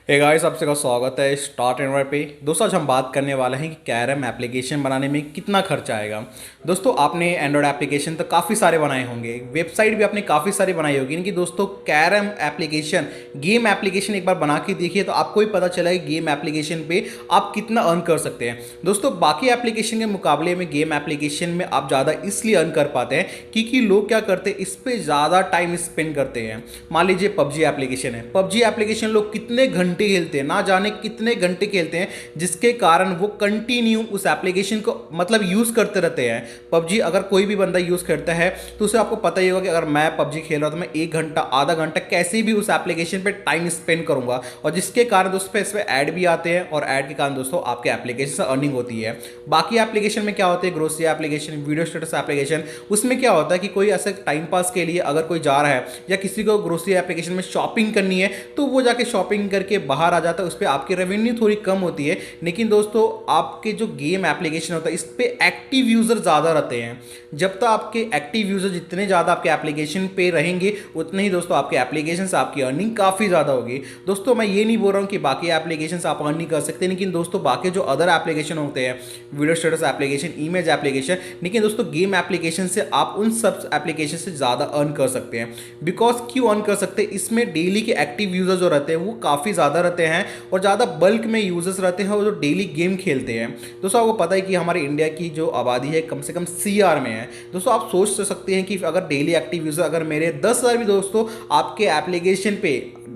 Hey guys, आप सबका स्वागत है स्टार्ट एंड पे। दोस्तों आज हम बात करने वाले हैं कि कैरम एप्लीकेशन बनाने में कितना खर्चा आएगा। दोस्तों आपने एंड्रॉयड एप्लीकेशन तो काफ़ी सारे बनाए होंगे, वेबसाइट भी आपने काफ़ी सारी बनाई होगी, लेकिन दोस्तों कैरम एप्लीकेशन गेम एप्लीकेशन एक बार बना के देखिए तो आपको ही पता चलेगा गेम एप्लीकेशन पे आप कितना अर्न कर सकते हैं। दोस्तों बाकी एप्लीकेशन के मुकाबले में गेम एप्लीकेशन में आप ज़्यादा इसलिए अर्न कर पाते हैं क्योंकि लोग क्या करते हैं, इस पर ज़्यादा टाइम स्पेंड करते हैं। मान लीजिए पबजी एप्लीकेशन है, पबजी एप्लीकेशन लोग कितने घंटे खेलते हैं, ना जाने कितने घंटे खेलते हैं, जिसके कारण वो कंटिन्यू उस एप्लीकेशन को मतलब यूज करते रहते हैं। पबजी अगर कोई भी बंदा यूज करता है तो उसे आपको पता ही होगा कि अगर मैं पबजी खेल रहा हूं तो मैं 1 घंटा आधा घंटा कैसे भी उस एप्लीकेशन पे टाइम स्पेंड करूंगा, और जिसके कारण दोस्तों इस पे ऐड भी आते हैं और ऐड के कारण दोस्तों आपके एप्लीकेशन से अर्निंग होती है। बाकी एप्लीकेशन में क्या होता है, grocery application, video status application, उसमें क्या होता है कि कोई ऐसे टाइम पास के लिए अगर कोई जा रहा है या किसी को ग्रोसरी एप्लीकेशन में शॉपिंग करनी है तो वो जाके शॉपिंग करके बाहर आ जाता है, उस पर आपकी रेवेन्यू थोड़ी कम होती है। लेकिन दोस्तों आपके जो गेम एप्लीकेशन होता है इस पे एक्टिव यूजर ज़्यादा रहते हैं। जब तक आपके एक्टिव यूजर जितने ज़्यादा आपके एप्लीकेशन पे रहेंगे उतने ही दोस्तों आपके एप्लीकेशन से आपकी अर्निंग काफ़ी ज़्यादा होगी। दोस्तों मैं ये नहीं बोल रहा हूँ कि बाकी एप्लीकेशन से आप अर्न नहीं कर सकते, लेकिन दोस्तों बाकी जो अदर एप्लीकेशन होते हैं, video status application, image application, लेकिन दोस्तों गेम एप्लीकेशन से आप उन सब एप्लीकेशन से ज़्यादा अर्न कर सकते हैं। बिकॉज क्यों अर्न कर सकते हैं, इसमें डेली के एक्टिव यूजर जो रहते हैं वो काफ़ी ज़्यादा रहते हैं और ज़्यादा बल्क में यूजर्स रहते हैं और जो डेली गेम खेलते हैं। दोस्तों आपको पता है कि हमारे इंडिया की जो आबादी है कम से कम CR में है। दोस्तों आप सोच सकते हैं कि अगर डेली एक्टिव यूजर अगर मेरे 10,000 भी दोस्तों आपके एप्लीकेशन पे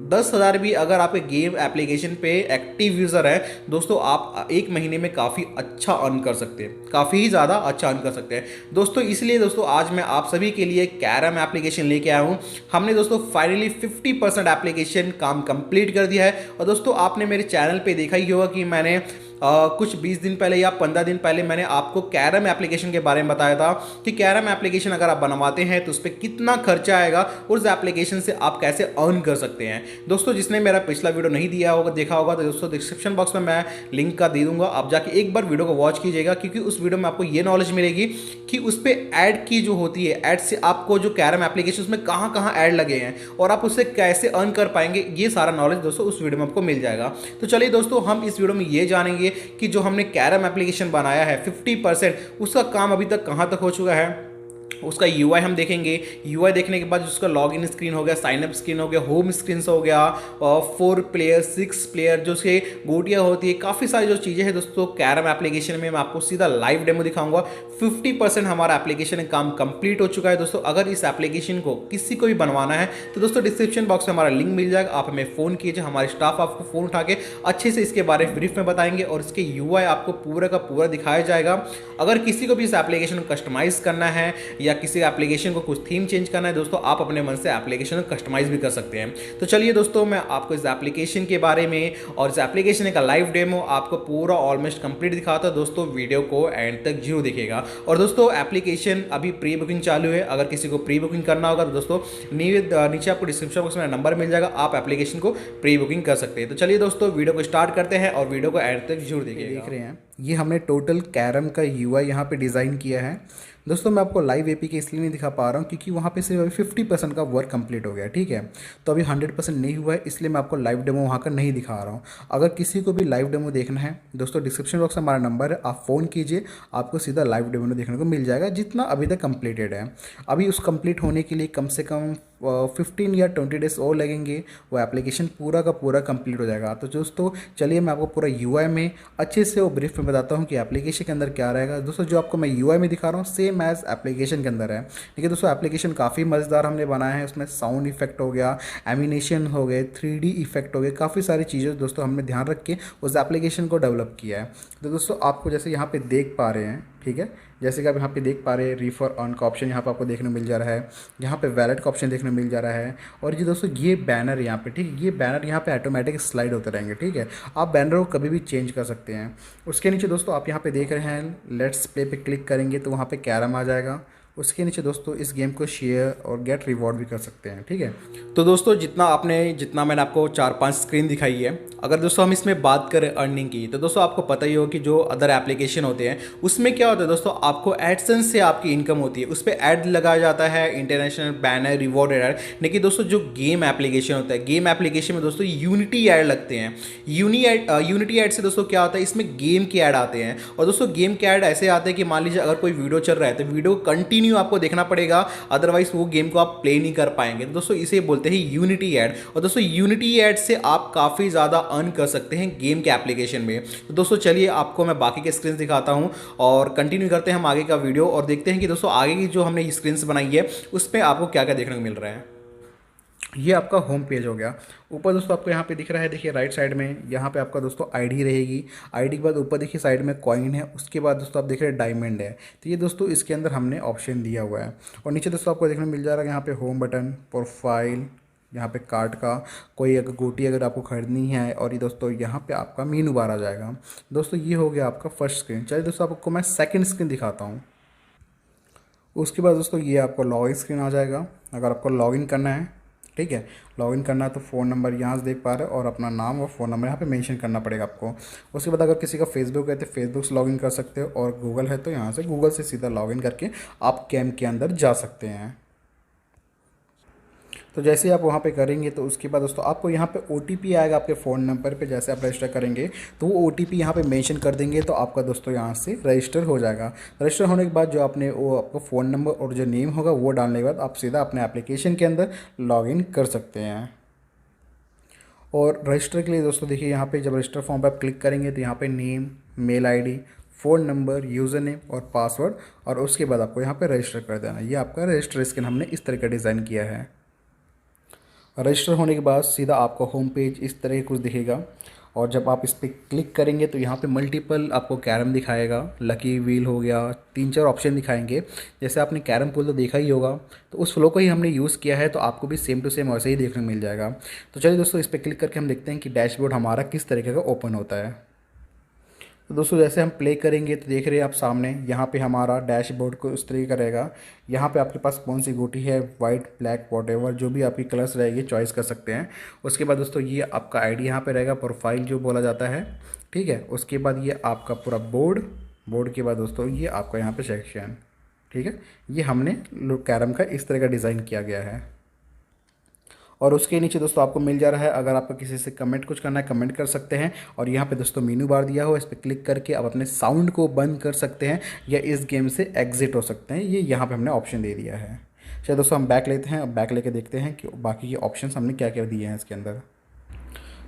10,000 भी अगर आपके गेम एप्लीकेशन पे एक्टिव यूजर है दोस्तों, आप एक महीने में काफ़ी अच्छा अर्न कर सकते हैं, काफ़ी ही ज़्यादा अच्छा अर्न कर सकते हैं। दोस्तों इसलिए दोस्तों आज मैं आप सभी के लिए कैरम एप्लीकेशन लेके आया हूँ। हमने दोस्तों फाइनली 50% एप्लीकेशन काम कंप्लीट कर दिया है। और दोस्तों आपने मेरे चैनल पे देखा ही होगा कि मैंने कुछ 20 दिन पहले या 15 दिन पहले मैंने आपको कैरम एप्लीकेशन के बारे में बताया था कि कैरम एप्लीकेशन अगर आप बनवाते हैं तो उस पर कितना खर्चा आएगा और उस एप्लीकेशन से आप कैसे अर्न कर सकते हैं। दोस्तों जिसने मेरा पिछला वीडियो नहीं दिया होगा, देखा होगा, तो दोस्तों डिस्क्रिप्शन बॉक्स में मैं लिंक का दे दूंगा, आप जाके एक बार वीडियो को वॉच कीजिएगा, क्योंकि उस वीडियो में आपको ये नॉलेज मिलेगी कि उस पर ऐड की जो होती है, ऐड से आपको जो कैरम एप्लीकेशन उसमें कहाँ कहाँ ऐड लगे हैं और आप उससे कैसे अर्न कर पाएंगे, ये सारा नॉलेज दोस्तों उस वीडियो में आपको मिल जाएगा। तो चलिए दोस्तों हम इस वीडियो में ये जानेंगे कि जो हमने कैरम एप्लीकेशन बनाया है 50% उसका काम अभी तक कहां तक हो चुका है। उसका UI हम देखेंगे। UI देखने के बाद उसका लॉगिन स्क्रीन हो गया, साइनअप स्क्रीन हो गया, होम स्क्रीन हो गया, 4 प्लेयर 6 प्लेयर जो उसके गोटियाँ होती है, काफ़ी सारी जो चीज़ें हैं दोस्तों कैरम एप्लीकेशन में मैं आपको सीधा लाइव डेमो दिखाऊंगा। 50% हमारा एप्लीकेशन का काम कंप्लीट हो चुका है। दोस्तों अगर इस एप्लीकेशन को किसी को भी बनवाना है तो दोस्तों डिस्क्रिप्शन बॉक्स में हमारा लिंक मिल जाएगा, आप हमें फ़ोन कीजिए, हमारे स्टाफ आपको फ़ोन उठा के अच्छे से इसके बारे में ब्रीफ में बताएंगे और इसके UI आपको पूरा का पूरा दिखाया जाएगा। अगर किसी को भी इस एप्लीकेशन को कस्टमाइज़ करना है या किसी एप्लीकेशन को कुछ थीम चेंज करना है दोस्तों, आप अपने मन से एप्लीकेशन को कस्टमाइज भी कर सकते हैं। तो चलिए दोस्तों मैं आपको इस एप्लीकेशन के बारे में और इस एप्लीकेशन का लाइव डेमो आपको पूरा ऑलमोस्ट कंप्लीट दिखाता है। दोस्तों वीडियो को एंड तक जरूर देखिएगा। और दोस्तों एप्लीकेशन अभी प्री बुकिंग चालू है, अगर किसी को प्री बुकिंग करना होगा तो दोस्तों नीचे आपको डिस्क्रिप्शन बॉक्स में नंबर मिल जाएगा, आप एप्लीकेशन को प्री बुकिंग कर सकते हैं। तो चलिए दोस्तों वीडियो को स्टार्ट करते हैं और वीडियो को एंड तक जरूर देखिएगा। देख रहे हैं ये हमने टोटल कैरम का UI यहाँ पे डिज़ाइन किया है। दोस्तों मैं आपको लाइव APK इसलिए नहीं दिखा पा रहा हूँ क्योंकि वहाँ पे सिर्फ अभी 50% का वर्क कंप्लीट हो गया, ठीक है। तो अभी 100% नहीं हुआ है, इसलिए मैं आपको लाइव डेमो वहाँ का नहीं दिखा रहा हूँ। अगर किसी को भी लाइव डेमो देखना है दोस्तों डिस्क्रिप्शन बॉक्स में हमारा नंबर है, आप फ़ोन कीजिए, आपको सीधा लाइव डेमो देखने को मिल जाएगा जितना अभी तक कंप्लीटेड है। अभी उस कंप्लीट होने के लिए कम से कम 15 या 20 डेज और लगेंगे, वो एप्लीकेशन पूरा का पूरा कंप्लीट हो जाएगा। तो दोस्तों चलिए मैं आपको पूरा UI में अच्छे से वो ब्रीफ में बताता हूँ कि एप्लीकेशन के अंदर क्या रहेगा। दोस्तों जो आपको मैं UI में दिखा रहा हूँ सेम एज एप्लीकेशन के अंदर है, लेकिन दोस्तों एप्लीकेशन काफ़ी मज़ेदार हमने बनाया है। उसमें साउंड इफेक्ट हो गया, एनिमेशन हो गए, 3D इफेक्ट हो गए, काफ़ी सारी चीज़ें दोस्तों हमने ध्यान रख के उस एप्लीकेशन को डेवलप किया है। तो दोस्तों आपको जैसे यहाँ पे देख पा रहे हैं, ठीक है, जैसे कि आप यहाँ पे देख पा रहे हैं रीफर ऑन का ऑप्शन यहाँ पे आपको देखने मिल जा रहा है, यहाँ पे वैलेट का ऑप्शन देखने मिल जा रहा है। और ये दोस्तों ये बैनर यहाँ पे, ठीक है, ये बैनर यहाँ पे ऑटोमेटिक स्लाइड होते रहेंगे, ठीक है, आप बैनर को कभी भी चेंज कर सकते हैं। उसके नीचे दोस्तों आप यहाँ पे देख रहे हैं लेट्स प्ले पे क्लिक करेंगे तो वहाँ पे कैरम आ जाएगा। उसके नीचे दोस्तों इस गेम को शेयर और गेट रिवॉर्ड भी कर सकते हैं, ठीक है। तो दोस्तों जितना मैंने आपको 4-5 स्क्रीन दिखाई है, अगर दोस्तों हम इसमें बात करें अर्निंग की, तो दोस्तों आपको पता ही हो कि जो अदर एप्लीकेशन होते हैं उसमें क्या होता है दोस्तों, आपको एडसेंस से आपकी इनकम होती है, उस पर ऐड लगाया जाता है, इंटरनेशनल बैनर, रिवॉर्ड ऐड। लेकिन दोस्तों जो गेम एप्लीकेशन होता है, गेम एप्लीकेशन में दोस्तों यूनिटी ऐड लगते हैं। यूनिटी ऐड से दोस्तों क्या होता है, इसमें गेम के ऐड आते हैं। और दोस्तों गेम के ऐड ऐसे आते हैं कि मान लीजिए अगर कोई वीडियो चल रहा है तो वीडियो कंटिन्यू आपको देखना पड़ेगा, अदरवाइज वो गेम को आप प्ले नहीं कर पाएंगे। तो दोस्तों इसे बोलते हैं यूनिटी ऐड। और दोस्तों यूनिटी ऐड से आप काफ़ी ज़्यादा अर्न कर सकते हैं गेम के एप्लीकेशन में। तो दोस्तों चलिए आपको मैं बाकी के स्क्रीन दिखाता हूं और कंटिन्यू करते हैं हम आगे का वीडियो और देखते हैं कि दोस्तों आगे की जो हमने स्क्रीन बनाई है उस पर आपको क्या क्या देखने को मिल रहा है। ये आपका होम पेज हो गया। ऊपर दोस्तों आपको यहाँ पे दिख रहा है, देखिए राइट साइड में, यहाँ पे आपका दोस्तों आईडी रहेगी। आईडी के बाद ऊपर देखिए साइड में कॉइन है, उसके बाद दोस्तों आप देख रहे हैं डायमंड है। तो ये दोस्तों इसके अंदर हमने ऑप्शन दिया हुआ है। और नीचे दोस्तों आपको देखने को मिल जा रहा है यहाँ पे होम बटन, प्रोफाइल, यहाँ पे कार्ड का कोई अगर गोटी अगर आपको खरीदनी है, और ये दोस्तों यहाँ पे आपका मीनू बार आ जाएगा। दोस्तों ये हो गया आपका फर्स्ट स्क्रीन। चलिए दोस्तों आपको मैं सेकंड स्क्रीन दिखाता हूँ। उसके बाद दोस्तों ये आपको लॉगिन स्क्रीन आ जाएगा। अगर आपको लॉगिन करना है, ठीक है, लॉगिन करना है तो फ़ोन नंबर यहाँ से देख पा रहे हो और अपना नाम और फ़ोन नंबर यहाँ पे मेंशन करना पड़ेगा आपको। उसके बाद अगर किसी का फेसबुक है तो फेसबुक से लॉगिन कर सकते हो, और गूगल है तो यहाँ से गूगल से सीधा लॉगिन करके आप गेम के अंदर जा सकते हैं। तो जैसे आप वहाँ पे करेंगे तो उसके बाद दोस्तों आपको यहाँ पे OTP आएगा आपके फ़ोन नंबर पे। जैसे आप रजिस्टर करेंगे तो वो OTP यहाँ पे मेंशन कर देंगे तो आपका दोस्तों यहाँ से रजिस्टर हो जाएगा। रजिस्टर होने के बाद जो आपने वो आपका फ़ोन नंबर और जो नेम होगा वो डालने के बाद आप सीधा अपने एप्लीकेशन के अंदर लॉगिन कर सकते हैं। और रजिस्टर के लिए दोस्तों देखिए यहाँ पे जब रजिस्टर फॉर्म पर आप क्लिक करेंगे तो यहाँ पे name, mail ID, phone number, user name और पासवर्ड, और उसके बाद आपको यहाँ पे रजिस्टर कर देना। ये आपका रजिस्टर स्क्रीन हमने इस तरह का डिज़ाइन किया है। रजिस्टर होने के बाद सीधा आपका होम पेज इस तरह कुछ दिखेगा, और जब आप इस पर क्लिक करेंगे तो यहाँ पे मल्टीपल आपको कैरम दिखाएगा। लकी व्हील हो गया, 3-4 ऑप्शन दिखाएंगे। जैसे आपने कैरम पूल तो देखा ही होगा, तो उस फ्लो को ही हमने यूज़ किया है, तो आपको भी सेम टू सेम वैसे ही देखने को मिल जाएगा। तो चलिए दोस्तों इस पर क्लिक करके हम देखते हैं कि डैशबोर्ड हमारा किस तरीके का ओपन होता है। तो दोस्तों जैसे हम प्ले करेंगे तो देख रहे हैं आप सामने, यहाँ पे हमारा डैशबोर्ड को उस तरीके का रहेगा। यहाँ पे आपके पास कौन सी गोटी है, वाइट, ब्लैक, वॉटेवर जो भी आपकी कलर्स रहेगी चॉइस कर सकते हैं। उसके बाद दोस्तों ये आपका आईडी यहाँ पे रहेगा, प्रोफाइल जो बोला जाता है, ठीक है। उसके बाद ये आपका पूरा बोर्ड के बाद दोस्तों ये आपका यहाँ पे सेक्शन, ठीक है। ये हमने कैरम का इस तरह का डिज़ाइन किया गया है। और उसके नीचे दोस्तों आपको मिल जा रहा है, अगर आपको किसी से कमेंट कुछ करना है कमेंट कर सकते हैं। और यहाँ पे दोस्तों मीनू बार दिया हुआ है, इस पर क्लिक करके आप अपने साउंड को बंद कर सकते हैं या इस गेम से एग्जिट हो सकते हैं। ये यहाँ पे हमने ऑप्शन दे दिया है। चलिए दोस्तों हम बैक लेते हैं, अब बैक लेके देखते हैं कि बाकी के ऑप्शन हमने क्या क्या दिए हैं इसके अंदर।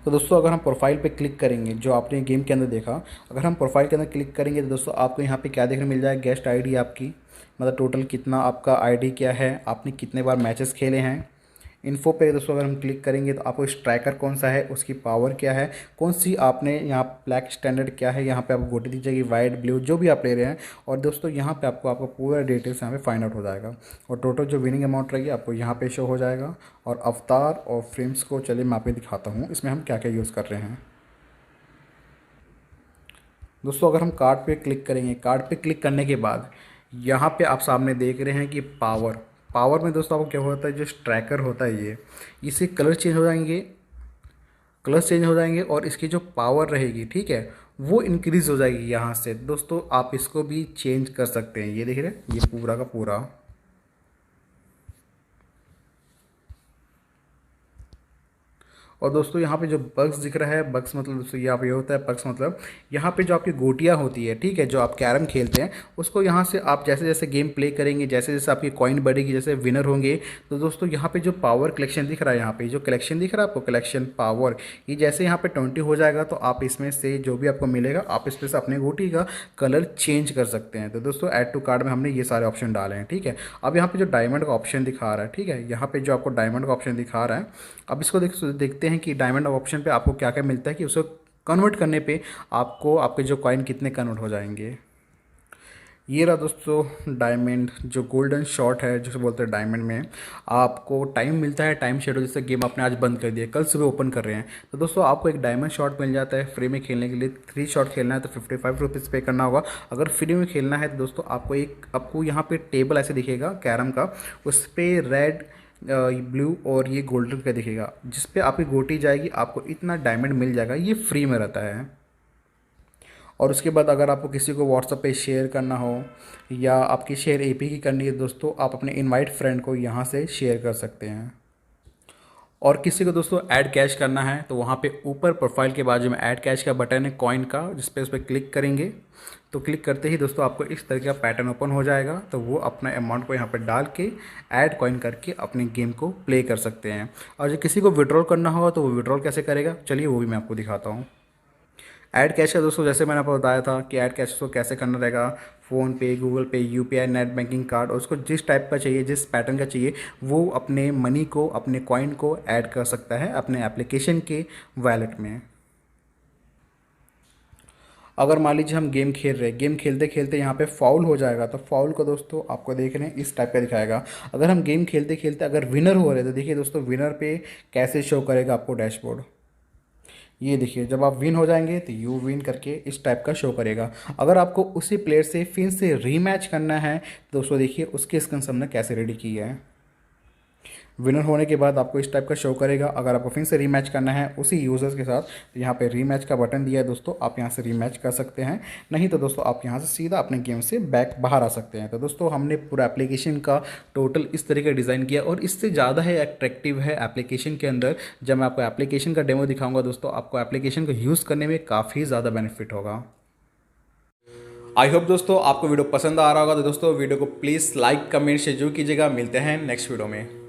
तो दोस्तों अगर हम प्रोफाइल पे क्लिक करेंगे, जो आपने गेम के अंदर देखा, अगर हम प्रोफाइल के अंदर क्लिक करेंगे तो दोस्तों आपको यहाँ पे क्या देखने को मिल जाएगा, गेस्ट आईडी आपकी, मतलब टोटल कितना आपका आईडी क्या है, आपने कितने बार मैचेस खेले हैं। इन्फो पे दोस्तों अगर हम क्लिक करेंगे तो आपको स्ट्राइकर कौन सा है, उसकी पावर क्या है, कौन सी आपने यहाँ ब्लैक स्टैंडर्ड क्या है, यहाँ पे आपको गोटी दी जाएगी, वाइट, ब्लू जो भी आप ले रहे हैं। और दोस्तों यहाँ पे आपको आपका पूरा डिटेल्स यहाँ पे फाइंड आउट हो जाएगा, और टोटल जो विनिंग अमाउंट रहेगी आपको यहाँ पे शो हो जाएगा। और अवतार और फ्रेम्स को चलिए मैं आपको दिखाता हूँ इसमें हम क्या क्या यूज़ कर रहे हैं। दोस्तों अगर हम कार्ड पे क्लिक करेंगे, कार्ड पे क्लिक करने के बाद यहाँ पे आप सामने देख रहे हैं कि पावर में दोस्तों आपको क्या होता है, जो स्ट्राइकर होता है ये, इससे कलर चेंज हो जाएंगे और इसकी जो पावर रहेगी, ठीक है, वो इंक्रीज़ हो जाएगी यहाँ से। दोस्तों आप इसको भी चेंज कर सकते हैं, ये देख रहे हैं, ये पूरा का पूरा। और दोस्तों यहाँ पे जो बग्स दिख रहा है, बग्स मतलब दोस्तों यहाँ पे होता है बग्स मतलब यहाँ पे जो आपकी गोटियाँ होती है, ठीक है, जो आप कैरम खेलते हैं उसको यहाँ से आप जैसे जैसे गेम प्ले करेंगे, जैसे जैसे आपकी कॉइन बढ़ेगी, जैसे विनर होंगे, तो दोस्तों यहाँ पे जो पावर कलेक्शन दिख रहा है, यहाँ पे जो कलेक्शन दिख रहा है आपको, कलेक्शन पावर, ये जैसे यहाँ पे 20 हो जाएगा तो आप इसमें से जो भी आपको मिलेगा आप इसमें से अपने गोटी का कलर चेंज कर सकते हैं। तो दोस्तों ऐड टू कार्ड में हमने ये सारे ऑप्शन डाले हैं, ठीक है। अब यहाँ पे जो डायमंड का ऑप्शन दिखा रहा है, ठीक है, यहाँ पे जो आपको डायमंड का ऑप्शन दिखा रहा है, अब इसको देखते हैं कि डायमंड ऑप्शन पे आपको क्या क्या मिलता है, कि उसको कन्वर्ट करने पे आपको आपके जो कॉइन कितने कन्वर्ट हो जाएंगे। ये रहा दोस्तों डायमंड, जो गोल्डन शॉट है जिसे बोलते हैं डायमंड में। आपको टाइम मिलता है, टाइम शेड्यूल, जैसे गेम आपने आज बंद कर दिया, कल सुबह ओपन कर रहे हैं, तो दोस्तों आपको एक डायमंड शॉट मिल जाता है फ्री में खेलने के लिए। 3 शॉट खेलना है तो 55 रुपीज़ पे करना होगा। अगर फ्री में खेलना है तो दोस्तों आपको यहाँ पे टेबल ऐसे दिखेगा कैरम का, उस पर रेड, ब्लू और ये गोल्डन का दिखेगा, जिस पे आपकी गोटी जाएगी आपको इतना डायमंड मिल जाएगा। ये फ्री में रहता है। और उसके बाद अगर आपको किसी को व्हाट्सएप पे शेयर करना हो या आपकी शेयर एपी की करनी है दोस्तों, आप अपने इनवाइट फ्रेंड को यहाँ से शेयर कर सकते हैं। और किसी को दोस्तों ऐड कैश करना है तो वहाँ पे ऊपर प्रोफाइल के बाजू में ऐड कैश का बटन है कॉइन का, जिस पे उस पर क्लिक करेंगे तो क्लिक करते ही दोस्तों आपको इस तरह का पैटर्न ओपन हो जाएगा। तो वो अपना अमाउंट को यहाँ पर डाल के ऐड कॉइन करके अपने गेम को प्ले कर सकते हैं। और जो किसी को विड्रॉल करना होगा तो वो विड्रॉल कैसे करेगा, चलिए वो भी मैं आपको दिखाता हूँ। ऐड कैश का दोस्तों जैसे मैंने आपको बताया था कि ऐड कैश को कैसे करना रहेगा, फ़ोन पे, गूगल पे, यूपीआई, नेट बैंकिंग कार्ड, और उसको जिस टाइप का चाहिए, जिस पैटर्न का चाहिए, वो अपने मनी को, अपने कॉइन को ऐड कर सकता है अपने एप्लीकेशन के वॉलेट में। अगर मान लीजिए हम गेम खेल रहे हैं, गेम खेलते खेलते यहाँ पे फाउल हो जाएगा, तो फाउल को दोस्तों आपको देख रहे हैं इस टाइप का दिखाएगा। अगर हम गेम खेलते खेलते अगर विनर हो रहे हैं तो देखिए दोस्तों विनर पे कैसे शो करेगा आपको डैशबोर्ड। ये देखिए जब आप विन हो जाएंगे तो यू विन करके इस टाइप का शो करेगा। अगर आपको उसी प्लेयर से फिर से रीमैच करना है तो दोस्तों देखिए उसकी स्क्रीन हमने कैसे रेडी की है। विनर होने के बाद आपको इस टाइप का शो करेगा। अगर आपको फिर से रीमैच करना है उसी यूज़र्स के साथ तो यहाँ पे रीमैच का बटन दिया है दोस्तों, आप यहाँ से रीमैच कर सकते हैं। नहीं तो दोस्तों आप यहाँ से सीधा अपने गेम से बैक बाहर आ सकते हैं। तो दोस्तों हमने पूरा एप्लीकेशन का टोटल इस तरीके का डिज़ाइन किया, और इससे ज़्यादा है अट्रैक्टिव है एप्लीकेशन के अंदर। जब मैं आपको एप्लीकेशन का डेमो दिखाऊंगा दोस्तों, आपको एप्लीकेशन को यूज़ करने में काफ़ी ज़्यादा बेनिफिट होगा। आई होप दोस्तों आपको वीडियो पसंद आ रहा होगा। तो दोस्तों वीडियो को प्लीज़ लाइक, कमेंट, शेयर जरूर कीजिएगा। मिलते हैं नेक्स्ट वीडियो में।